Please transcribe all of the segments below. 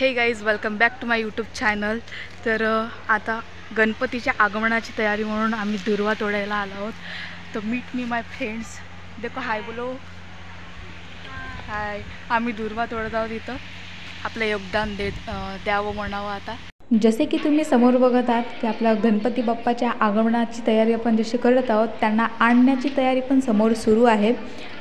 हे guys welcome back to my YouTube channel. तर आता गणपतीच्या आगमनाची तयारी म्हणून आम्ही दुर्वा तोडायला आलो आहोत। तर मीट मी माय फ्रेंड्स, देखो हाय बोलो हाय। आम्ही दुर्वा तोडत आहोत, इथं आपलं योगदान द्यावं म्हणावं आता। जसे की तुम्ही समोर बघत आहात की आपल्या गणपती बाप्पाच्या आगमनाची तयारी आपण जशी करत आहोत, त्यांना आणण्याची तयारी पण समोर सुरू आहे।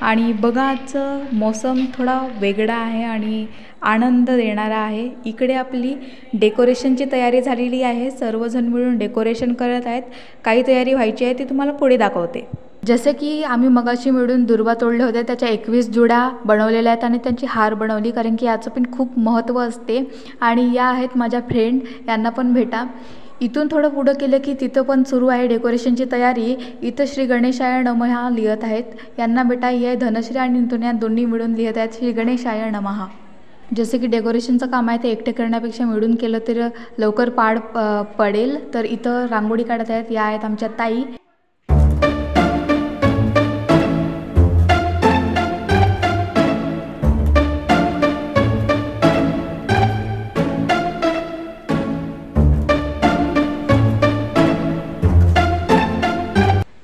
आणि बघा आजचं मौसम थोडा वेगळा आहे आणि आनंद देणारा आहे। इकडे आपली डेकोरेशनची तयारी झालेली आहे, सर्वजण मिळून डेकोरेशन करत आहेत। काही तयारी व्हायची आहे ती तुम्हाला पुढे दाखवते। जसे की आम्ही मगाशी मिळून दुर्वा तोडले होते, त्याच्या 21 जुड्या बनवलेल्या आहेत आणि त्यांची हार बनवली, कारण की याचं पण खूप महत्त्व असते। आणि या आहेत माझ्या फ्रेंड, यांना पण भेटा। इथून थोडं पुढं केलं की तिथं पण सुरू आहे डेकोरेशनची तयारी। इथं श्री गणेशाय नमः लिहत आहेत, यांना भेटा। ही आहे धनश्री आणि नितून, या दोन्ही मिळून लिहत आहेत श्री गणेशाय नमः। जसे की डेकोरेशनचं काम आहे ते एकटे करण्यापेक्षा मिळून केलं तर लवकर पडेल। तर इथं रांगोळी काढत आहेत, या आहेत आमच्या ताई।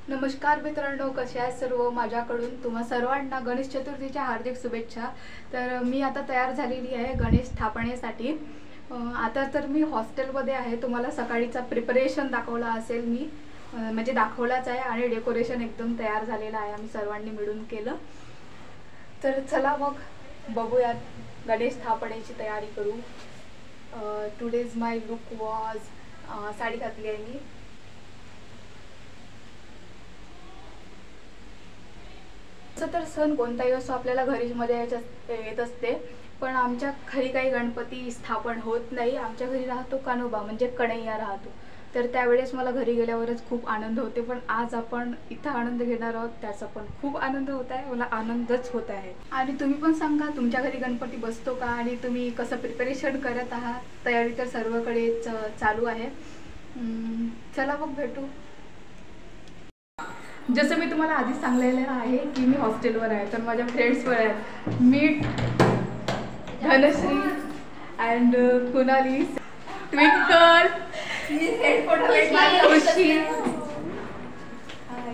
नमस्कार मित्रांनो, कसे आहेत सर्व? माझ्याकडून तुम्हा सर्वांना गणेश चतुर्थीच्या हार्दिक शुभेच्छा। तर मी आता तयार झालेली आहे गणेश स्थापनेसाठी। आता तर मी हॉस्टेलमध्ये आहे। तुम्हाला सकाळीचा प्रिपरेशन दाखवला असेल मी, म्हणजे दाखवलाच आहे। आणि डेकोरेशन एकदम तयार झालेलं आहे, आम्ही सर्वांनी मिळून केलं। तर चला मग बघूयात गणेश स्थापनेची तयारी करू। Today's my look was, sari घातली आहे मी। असं तर सण कोणताही असो आपल्याला घरी मध्ये येत असते, पण आमच्या घरी काही गणपती स्थापन होत नाही। आमच्या घरी राहतो कान्होबा, म्हणजे कन्हैया राहतो। तर त्यावेळेस मला घरी गेल्यावरच खूप आनंद होते, पण आज आपण इथं आनंद घेणार आहोत, त्याचा पण खूप आनंद होत आहे, मला आनंदच होत आहे। आणि तुम्ही पण सांगा तुमच्या घरी गणपती बसतो का आणि तुम्ही कसं प्रिपरेशन करत आहात? तयारी तर सर्वकडेच चालू आहे। चला मग भेटू। जसं मी तुम्हाला आधीच सांगलेलं आहे की मी हॉस्टेलवर आहे, तर माझ्या फ्रेंड्स पण आहेत। Meet, Dhanashree and Kunali, Twinkle, Khushi,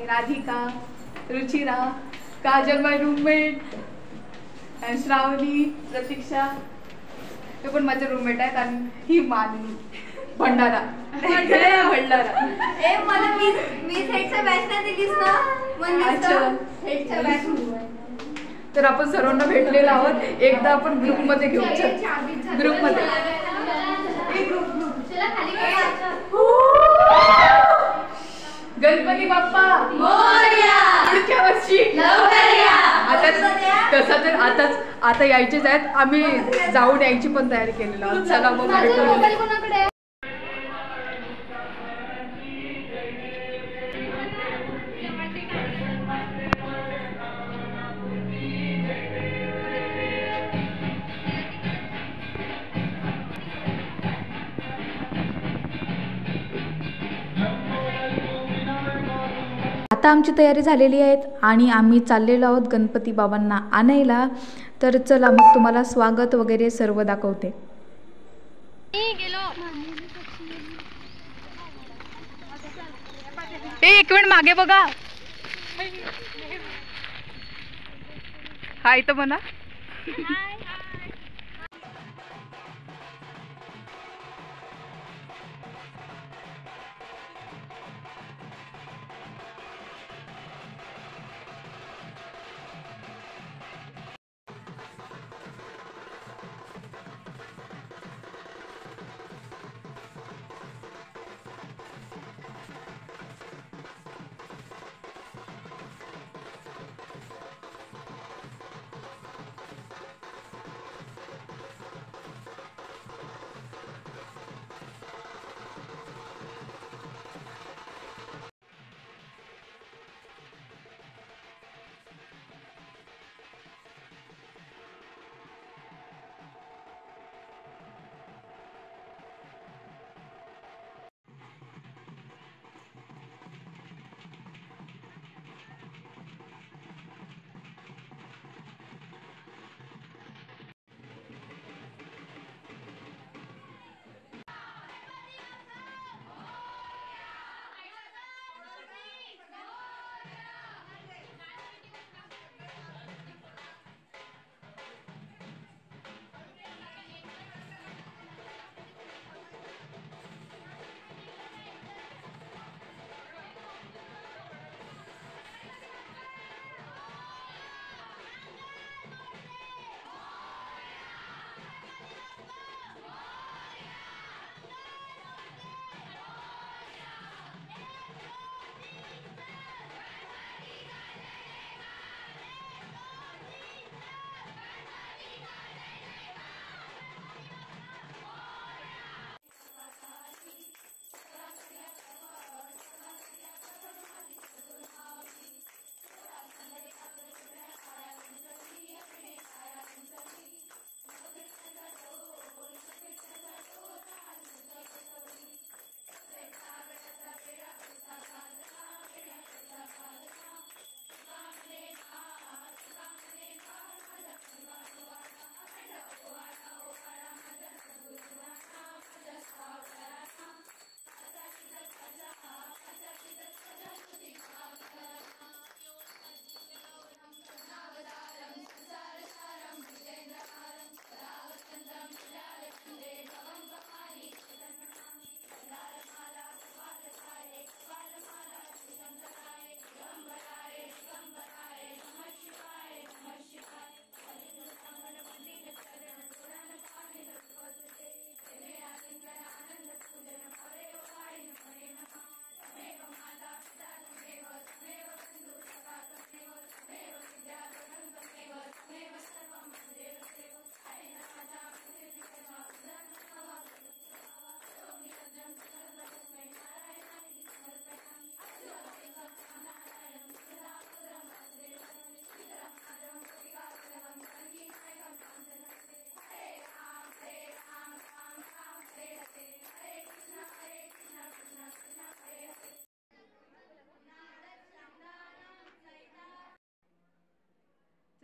Radhika, Ruchira, Kajal my roommate, Shravani, Pratiksha, ते पण माझे रूममेट आहेत। आणि ही मानवी भंडारा भंडारा। ए मला मी हेडच्या बॅचला दिलीस ना, हेडच्या बॅच। तर आपण सर्वांना भेटलेलो आहोत, एकदा आपण ग्रुपमध्ये घेऊ। ग्रुपमध्ये गणपती बाप्पा मोरया, पुढच्या वर्षी लवकर या। तसं तर आता यायचेच आहेत, आम्ही जाऊन यायची पण तयारी केलेली आहोत। चला मग भेटू। आता आमची तयारी झालेली आहे आणि आम्ही चाललेलो आहोत गणपती बाबांना आणायला। तर चला मग तुम्हाला स्वागत वगैरे सर्व दाखवते। एक मिनिट मागे बघा, हाय तर म्हणा।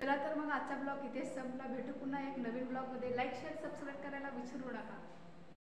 चला तर मग आजचा ब्लॉग इथेच संपला. भेटू पुन्हा एक नवीन ब्लॉगमध्ये. लाईक शेअर सबस्क्राईब करायला विसरू नका.